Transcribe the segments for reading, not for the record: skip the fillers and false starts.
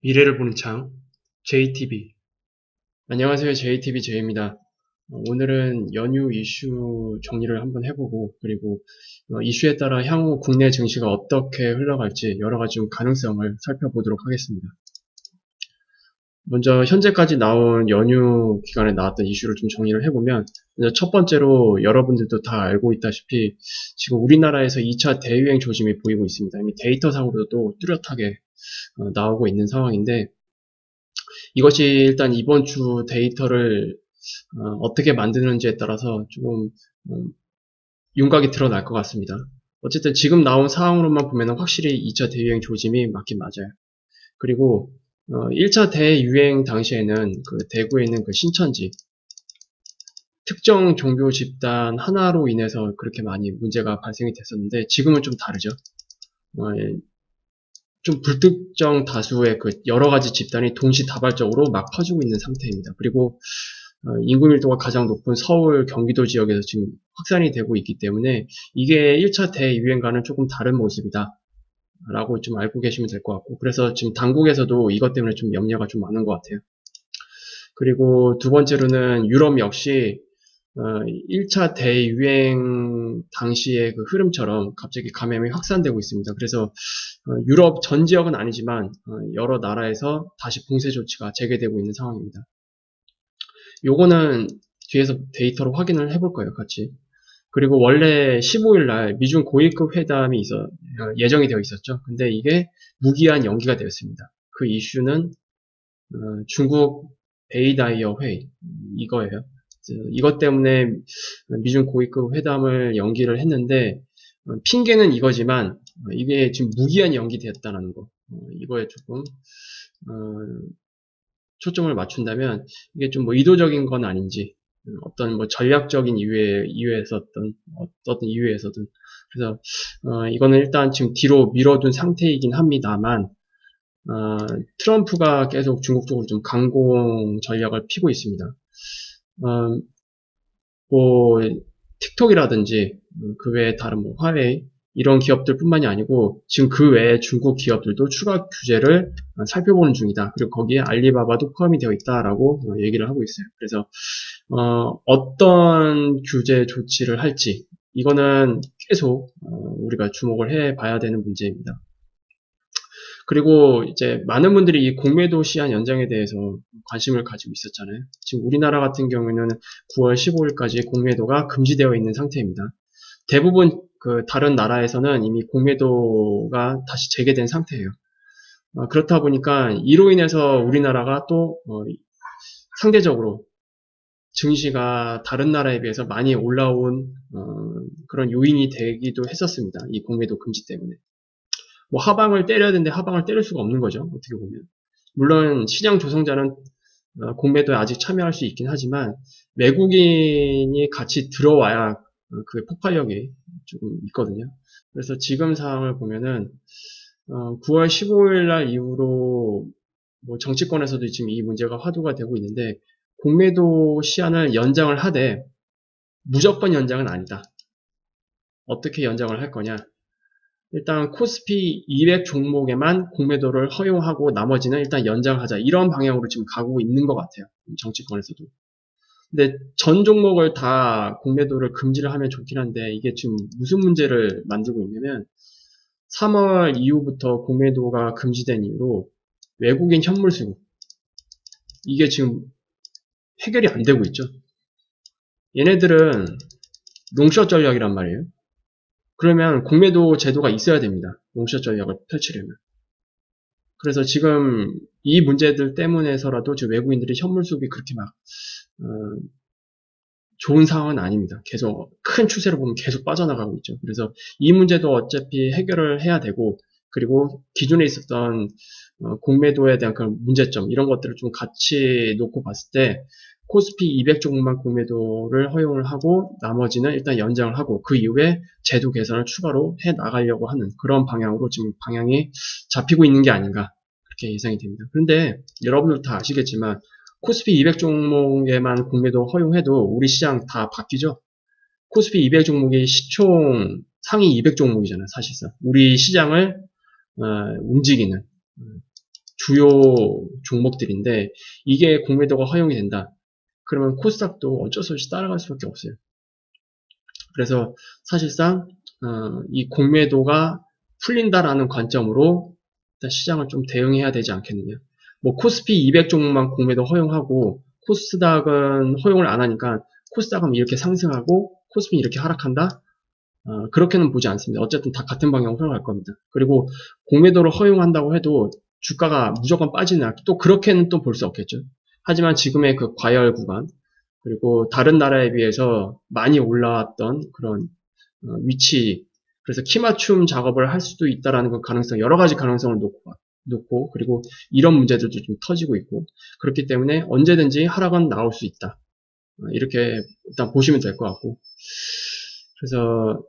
미래를 보는 창, JTB. 안녕하세요. JTB 제이입니다. 오늘은 연휴 이슈 정리를 한번 해보고, 그리고 이슈에 따라 향후 국내 증시가 어떻게 흘러갈지 여러 가지 좀 가능성을 살펴보도록 하겠습니다. 먼저 현재까지 나온 연휴 기간에 나왔던 이슈를 좀 정리를 해보면, 먼저 첫 번째로 여러분들도 다 알고 있다시피 지금 우리나라에서 2차 대유행 조짐이 보이고 있습니다. 이미 데이터상으로도 뚜렷하게 나오고 있는 상황인데, 이것이 일단 이번 주 데이터를 어떻게 만드는지에 따라서 조금 윤곽이 드러날 것 같습니다. 어쨌든 지금 나온 상황으로만 보면 확실히 2차 대유행 조짐이 맞긴 맞아요. 그리고 1차 대유행 당시에는 그 대구에 있는 그 신천지 특정 종교 집단 하나로 인해서 그렇게 많이 문제가 발생이 됐었는데, 지금은 좀 다르죠. 예, 좀 불특정 다수의 그 여러 가지 집단이 동시다발적으로 막 퍼지고 있는 상태입니다. 그리고 인구 밀도가 가장 높은 서울, 경기도 지역에서 지금 확산이 되고 있기 때문에 이게 1차 대유행과는 조금 다른 모습이다 라고 좀 알고 계시면 될 것 같고, 그래서 지금 당국에서도 이것 때문에 좀 염려가 좀 많은 것 같아요. 그리고 두 번째로는 유럽 역시 1차 대유행 당시의 그 흐름처럼 갑자기 감염이 확산되고 있습니다. 그래서 유럽 전 지역은 아니지만 여러 나라에서 다시 봉쇄 조치가 재개되고 있는 상황입니다. 요거는 뒤에서 데이터로 확인을 해볼 거예요, 같이. 그리고 원래 15일 날 미중 고위급 회담이 예정이 되어 있었죠. 근데 이게 무기한 연기가 되었습니다. 그 이슈는 중국 베이다이어 회의 이거예요. 이것 때문에 미중 고위급 회담을 연기를 했는데, 핑계는 이거지만 이게 지금 무기한 연기되었다는 거, 이거에 조금 초점을 맞춘다면 이게 좀 뭐 의도적인 건 아닌지, 어떤 뭐 전략적인 어떤 이유에서든. 그래서 이거는 일단 지금 뒤로 밀어둔 상태이긴 합니다만, 어, 트럼프가 계속 중국 쪽으로 좀 강공 전략을 피고 있습니다. 어, 뭐 틱톡이라든지 그 외에 다른 뭐 화웨이 이런 기업들뿐만이 아니고 지금 그 외에 중국 기업들도 추가 규제를 살펴보는 중이다. 그리고 거기에 알리바바도 포함이 되어 있다라고 얘기를 하고 있어요. 그래서 어떤 규제 조치를 할지 이거는 계속 우리가 주목을 해봐야 되는 문제입니다. 그리고 이제 많은 분들이 이 공매도 시한 연장에 대해서 관심을 가지고 있었잖아요. 지금 우리나라 같은 경우에는 9월 15일까지 공매도가 금지되어 있는 상태입니다. 대부분 그 다른 나라에서는 이미 공매도가 다시 재개된 상태예요. 그렇다 보니까 이로 인해서 우리나라가 또 상대적으로 증시가 다른 나라에 비해서 많이 올라온 그런 요인이 되기도 했었습니다. 이 공매도 금지 때문에. 뭐 하방을 때려야 되는데 하방을 때릴 수가 없는 거죠. 어떻게 보면. 물론 시장 조성자는 공매도에 아직 참여할 수 있긴 하지만 외국인이 같이 들어와야 그 폭발력이 조금 있거든요. 그래서 지금 상황을 보면은 9월 15일 날 이후로 뭐 정치권에서도 지금 이 문제가 화두가 되고 있는데, 공매도 시한을 연장을 하되 무조건 연장은 아니다. 어떻게 연장을 할 거냐? 일단 코스피 200 종목에만 공매도를 허용하고 나머지는 일단 연장하자. 이런 방향으로 지금 가고 있는 것 같아요. 정치권에서도. 근데 전 종목을 다 공매도를 금지를 하면 좋긴 한데, 이게 지금 무슨 문제를 만들고 있냐면 3월 이후부터 공매도가 금지된 이후로 외국인 현물 수급, 이게 지금 해결이 안 되고 있죠. 얘네들은 롱숏 전략이란 말이에요. 그러면 공매도 제도가 있어야 됩니다. 롱숏 전략을 펼치려면. 그래서 지금 이 문제들 때문에서라도 지금 외국인들이 현물 수급이 그렇게 막 좋은 상황은 아닙니다. 계속 큰 추세로 보면 계속 빠져나가고 있죠. 그래서 이 문제도 어차피 해결을 해야 되고, 그리고 기존에 있었던 공매도에 대한 그런 문제점 이런 것들을 좀 같이 놓고 봤을 때 코스피 200 종목만 공매도를 허용을 하고 나머지는 일단 연장을 하고 그 이후에 제도 개선을 추가로 해 나가려고 하는 그런 방향으로 지금 방향이 잡히고 있는 게 아닌가, 그렇게 예상이 됩니다. 그런데 여러분들 다 아시겠지만 코스피 200 종목에만 공매도 허용해도 우리 시장 다 바뀌죠. 코스피 200 종목이 시총 상위 200 종목이잖아요, 사실상. 우리 시장을 움직이는 주요 종목들인데 이게 공매도가 허용이 된다. 그러면 코스닥도 어쩔 수 없이 따라갈 수밖에 없어요. 그래서 사실상 이 공매도가 풀린다라는 관점으로 일단 시장을 좀 대응해야 되지 않겠느냐. 뭐 코스피 200 종목만 공매도 허용하고 코스닥은 허용을 안 하니까 코스닥은 이렇게 상승하고 코스피는 이렇게 하락한다? 그렇게는 보지 않습니다. 어쨌든 다 같은 방향으로 흘러갈 겁니다. 그리고 공매도를 허용한다고 해도 주가가 무조건 빠지는 또 그렇게는 또 볼 수 없겠죠. 하지만 지금의 그 과열 구간 그리고 다른 나라에 비해서 많이 올라왔던 그런 위치 그래서 키 맞춤 작업을 할 수도 있다라는 그 가능성 여러 가지 가능성을 놓고 그리고 이런 문제들도 좀 터지고 있고 그렇기 때문에 언제든지 하락은 나올 수 있다. 이렇게 일단 보시면 될 것 같고 그래서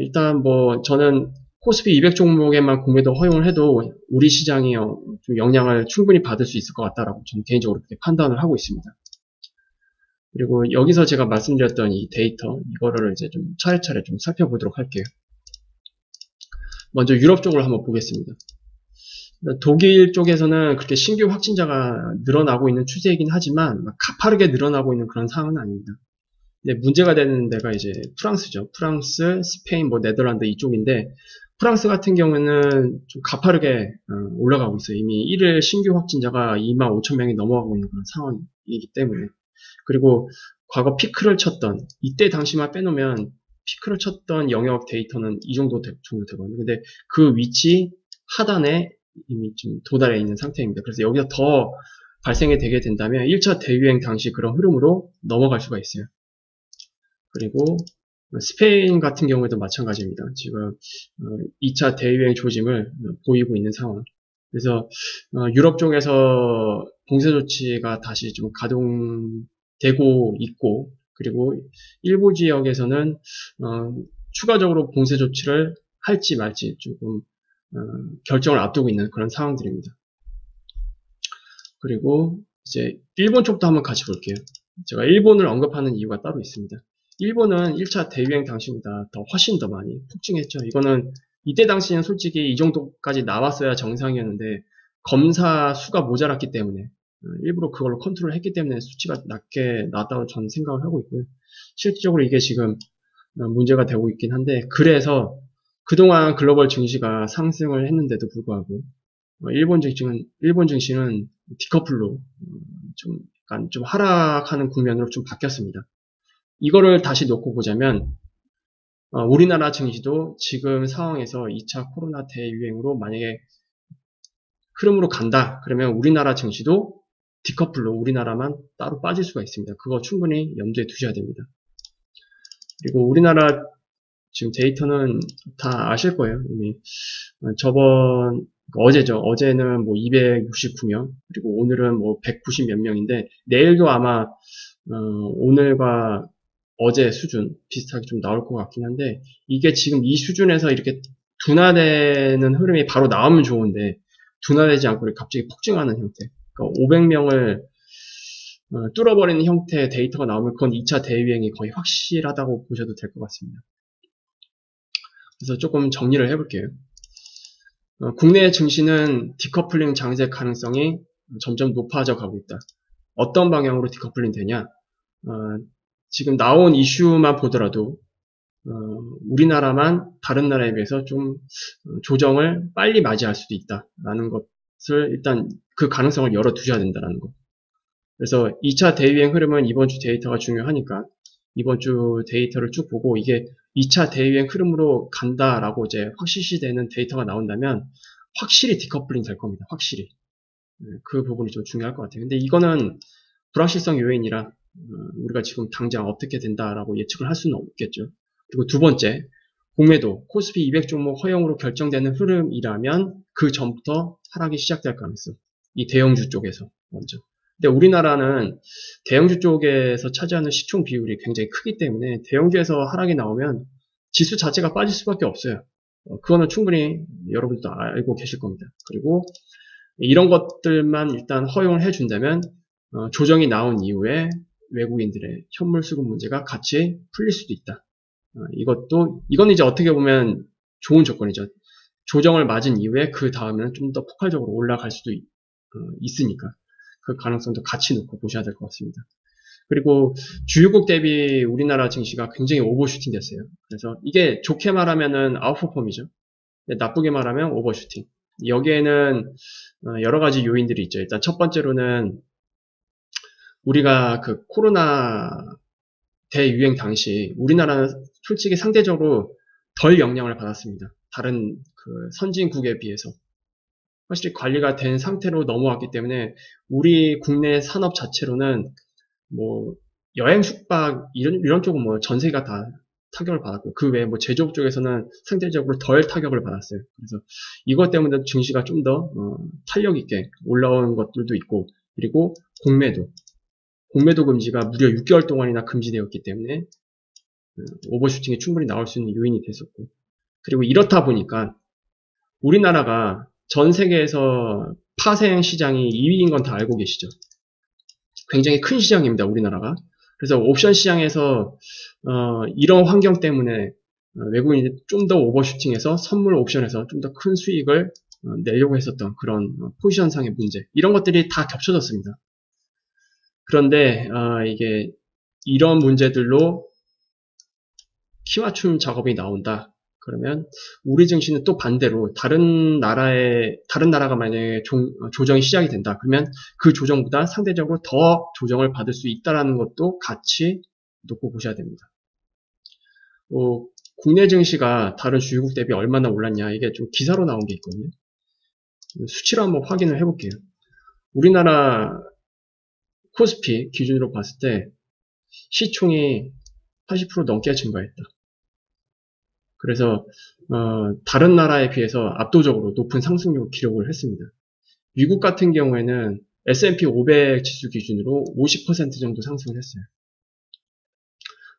일단 뭐 저는 코스피 200 종목에만 공매도 허용을 해도 우리 시장이 좀 영향을 충분히 받을 수 있을 것 같다라고 저는 개인적으로 그렇게 판단을 하고 있습니다. 그리고 여기서 제가 말씀드렸던 이 데이터 이거를 이제 좀 차례차례 좀 살펴보도록 할게요. 먼저 유럽 쪽을 한번 보겠습니다. 독일 쪽에서는 그렇게 신규 확진자가 늘어나고 있는 추세이긴 하지만 가파르게 늘어나고 있는 그런 상황은 아닙니다. 근데 문제가 되는 데가 이제 프랑스죠. 프랑스, 스페인, 뭐 네덜란드 이쪽인데 프랑스 같은 경우는 좀 가파르게 올라가고 있어요. 이미 1일 신규 확진자가 25,000명이 넘어가고 있는 그런 상황이기 때문에 그리고 과거 피크를 쳤던 이때 당시만 빼놓으면 피크를 쳤던 영역 데이터는 이 정도 되거든요. 근데 그 위치 하단에 이미 좀 도달해 있는 상태입니다. 그래서 여기서 더 발생이 되게 된다면 1차 대유행 당시 그런 흐름으로 넘어갈 수가 있어요. 그리고 스페인 같은 경우에도 마찬가지입니다. 지금 2차 대유행 조짐을 보이고 있는 상황. 그래서 유럽 쪽에서 봉쇄 조치가 다시 좀 가동되고 있고 그리고 일부 지역에서는 추가적으로 봉쇄 조치를 할지 말지 조금 결정을 앞두고 있는 그런 상황들입니다. 그리고 이제 일본 쪽도 한번 같이 볼게요. 제가 일본을 언급하는 이유가 따로 있습니다. 일본은 1차 대유행 당시보다 훨씬 더 많이 폭증했죠. 이거는 이때 당시에는 솔직히 이 정도까지 나왔어야 정상이었는데 검사 수가 모자랐기 때문에 일부러 그걸로 컨트롤 했기 때문에 수치가 낮게 나왔다고 저는 생각을 하고 있고요. 실질적으로 이게 지금 문제가 되고 있긴 한데 그래서 그동안 글로벌 증시가 상승을 했는데도 불구하고 일본 증시는 디커플로 좀 약간 좀 하락하는 국면으로 좀 바뀌었습니다. 이거를 다시 놓고 보자면 우리나라 증시도 지금 상황에서 2차 코로나 대유행으로 만약에 흐름으로 간다 그러면 우리나라 증시도 디커플로 우리나라만 따로 빠질 수가 있습니다. 그거 충분히 염두에 두셔야 됩니다. 그리고 우리나라 지금 데이터는 다 아실 거예요. 이미 어제죠. 어제는 뭐 269명 그리고 오늘은 뭐 190 몇 명인데 내일도 아마 오늘과 어제 수준 비슷하게 좀 나올 것 같긴 한데 이게 지금 이 수준에서 이렇게 둔화되는 흐름이 바로 나오면 좋은데 둔화되지 않고 갑자기 폭증하는 형태 그러니까 500명을 뚫어버리는 형태의 데이터가 나오면 그건 2차 대유행이 거의 확실하다고 보셔도 될 것 같습니다. 그래서 조금 정리를 해볼게요. 국내 증시는 디커플링 장세 가능성이 점점 높아져 가고 있다. 어떤 방향으로 디커플링 되냐? 지금 나온 이슈만 보더라도 우리나라만 다른 나라에 비해서 좀 조정을 빨리 맞이할 수도 있다라는 것을 일단 그 가능성을 열어두셔야 된다는 거. 그래서 2차 대유행 흐름은 이번 주 데이터가 중요하니까 이번 주 데이터를 쭉 보고 이게 2차 대유행 흐름으로 간다라고 이제 확실시되는 데이터가 나온다면 확실히 디커플링 될 겁니다. 확실히. 그 부분이 좀 중요할 것 같아요. 근데 이거는 불확실성 요인이라 우리가 지금 당장 어떻게 된다라고 예측을 할 수는 없겠죠. 그리고 두 번째, 공매도, 코스피 200 종목 허용으로 결정되는 흐름이라면 그 전부터 하락이 시작될 가능성. 이 대형주 쪽에서 먼저. 근데 우리나라는 대형주 쪽에서 차지하는 시총 비율이 굉장히 크기 때문에 대형주에서 하락이 나오면 지수 자체가 빠질 수밖에 없어요. 그거는 충분히 여러분도 알고 계실 겁니다. 그리고 이런 것들만 일단 허용을 해준다면 조정이 나온 이후에 외국인들의 현물 수급 문제가 같이 풀릴 수도 있다. 이건 이제 어떻게 보면 좋은 조건이죠. 조정을 맞은 이후에 그 다음에는 좀 더 폭발적으로 올라갈 수도 있으니까 그 가능성도 같이 놓고 보셔야 될 것 같습니다. 그리고 주유국 대비 우리나라 증시가 굉장히 오버슈팅 됐어요. 그래서 이게 좋게 말하면은 아웃퍼폼이죠. 나쁘게 말하면 오버슈팅. 여기에는 여러 가지 요인들이 있죠. 일단 첫 번째로는 우리가 그 코로나 대유행 당시 우리나라는 솔직히 상대적으로 덜 영향을 받았습니다. 다른 그 선진국에 비해서. 확실히 관리가 된 상태로 넘어왔기 때문에 우리 국내 산업 자체로는 뭐 여행 숙박 이런 쪽은 뭐 전세가 다 타격을 받았고 그 외에 뭐 제조업 쪽에서는 상대적으로 덜 타격을 받았어요. 그래서 이것 때문에 증시가 좀 더 탄력 있게 올라온 것들도 있고 그리고 공매도 금지가 무려 6개월 동안이나 금지되었기 때문에 오버슈팅이 충분히 나올 수 있는 요인이 됐었고 그리고 이렇다 보니까 우리나라가 전 세계에서 파생 시장이 2위인 건 다 알고 계시죠? 굉장히 큰 시장입니다, 우리나라가. 그래서 옵션 시장에서 이런 환경 때문에 외국인이 좀 더 오버슈팅해서 선물 옵션에서 좀 더 큰 수익을 내려고 했었던 그런 포지션상의 문제 이런 것들이 다 겹쳐졌습니다. 그런데 이게 이런 문제들로 키맞춤 작업이 나온다. 그러면 우리 증시는 또 반대로 다른 나라가 만약에 조정이 시작이 된다. 그러면 그 조정보다 상대적으로 더 조정을 받을 수 있다라는 것도 같이 놓고 보셔야 됩니다. 국내 증시가 다른 주요국 대비 얼마나 올랐냐 이게 좀 기사로 나온 게 있거든요. 수치로 한번 확인을 해볼게요. 우리나라 코스피 기준으로 봤을 때 시총이 80% 넘게 증가했다. 그래서 다른 나라에 비해서 압도적으로 높은 상승률 기록을 했습니다. 미국 같은 경우에는 S&P 500 지수 기준으로 50% 정도 상승을 했어요.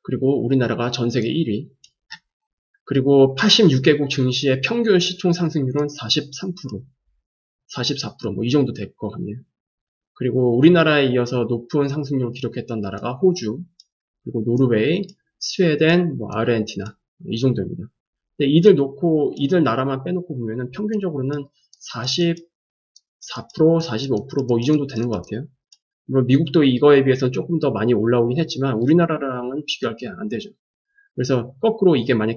그리고 우리나라가 전 세계 1위. 그리고 86개국 증시의 평균 시총 상승률은 43%, 44%, 뭐 이 정도 될 것 같네요. 그리고 우리나라에 이어서 높은 상승률을 기록했던 나라가 호주, 그리고 노르웨이, 스웨덴, 뭐 아르헨티나 이 정도입니다. 근데 이들 나라만 빼놓고 보면은 평균적으로는 44%, 45% 뭐 이 정도 되는 것 같아요. 물론 미국도 이거에 비해서 조금 더 많이 올라오긴 했지만 우리나라랑은 비교할 게 안 되죠. 그래서 거꾸로 이게 만약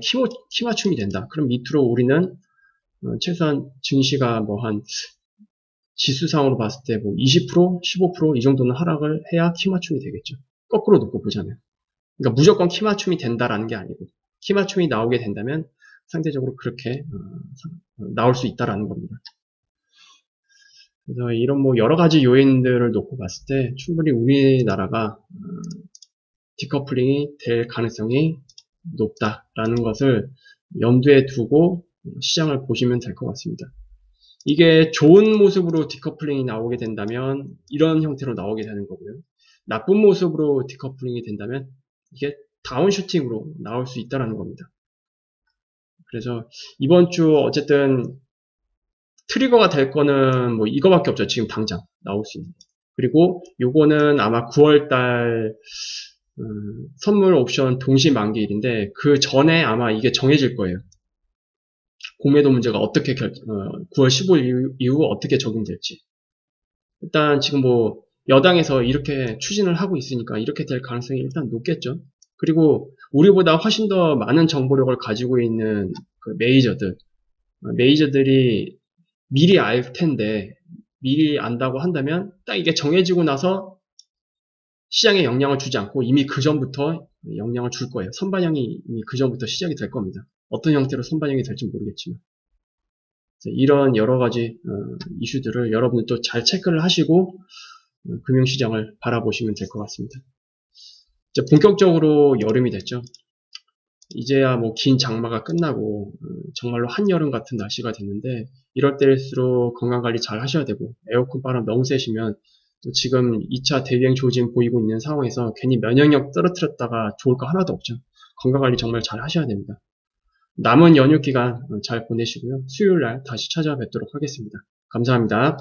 키맞춤이 된다. 그럼 밑으로 우리는 최소한 증시가 뭐 한 지수상으로 봤을 때 뭐 20%, 15%이 정도는 하락을 해야 키맞춤이 되겠죠. 거꾸로 놓고 보자면. 그러니까 무조건 키맞춤이 된다라는 게 아니고 키맞춤이 나오게 된다면 상대적으로 그렇게 나올 수 있다라는 겁니다. 그래서 이런 뭐 여러 가지 요인들을 놓고 봤을 때 충분히 우리나라가 디커플링이 될 가능성이 높다라는 것을 염두에 두고 시장을 보시면 될 것 같습니다. 이게 좋은 모습으로 디커플링이 나오게 된다면 이런 형태로 나오게 되는 거고요. 나쁜 모습으로 디커플링이 된다면 이게 다운슈팅으로 나올 수 있다는 겁니다. 그래서 이번 주 어쨌든 트리거가 될 거는 뭐 이거밖에 없죠. 지금 당장 나올 수 있는. 그리고 요거는 아마 9월달 선물 옵션 동시 만기일인데 그 전에 아마 이게 정해질 거예요. 공매도 문제가 어떻게 9월 15일 이후 어떻게 적용될지. 일단 지금 뭐 여당에서 이렇게 추진을 하고 있으니까 이렇게 될 가능성이 일단 높겠죠. 그리고 우리보다 훨씬 더 많은 정보력을 가지고 있는 그 메이저들이 미리 알 텐데 미리 안다고 한다면 딱 이게 정해지고 나서 시장에 영향을 주지 않고 이미 그 전부터 영향을 줄 거예요. 선반영이 이미 그 전부터 시작이 될 겁니다. 어떤 형태로 선반영이 될지 모르겠지만 이런 여러 가지 이슈들을 여러분들도 잘 체크를 하시고 금융시장을 바라보시면 될 것 같습니다. 이제 본격적으로 여름이 됐죠. 이제야 뭐 긴 장마가 끝나고 정말로 한여름 같은 날씨가 됐는데 이럴 때일수록 건강관리 잘 하셔야 되고 에어컨 바람 너무 세시면 또 지금 2차 대유행 조짐 보이고 있는 상황에서 괜히 면역력 떨어뜨렸다가 좋을 거 하나도 없죠. 건강관리 정말 잘 하셔야 됩니다. 남은 연휴 기간 잘 보내시고요. 수요일 날 다시 찾아뵙도록 하겠습니다. 감사합니다.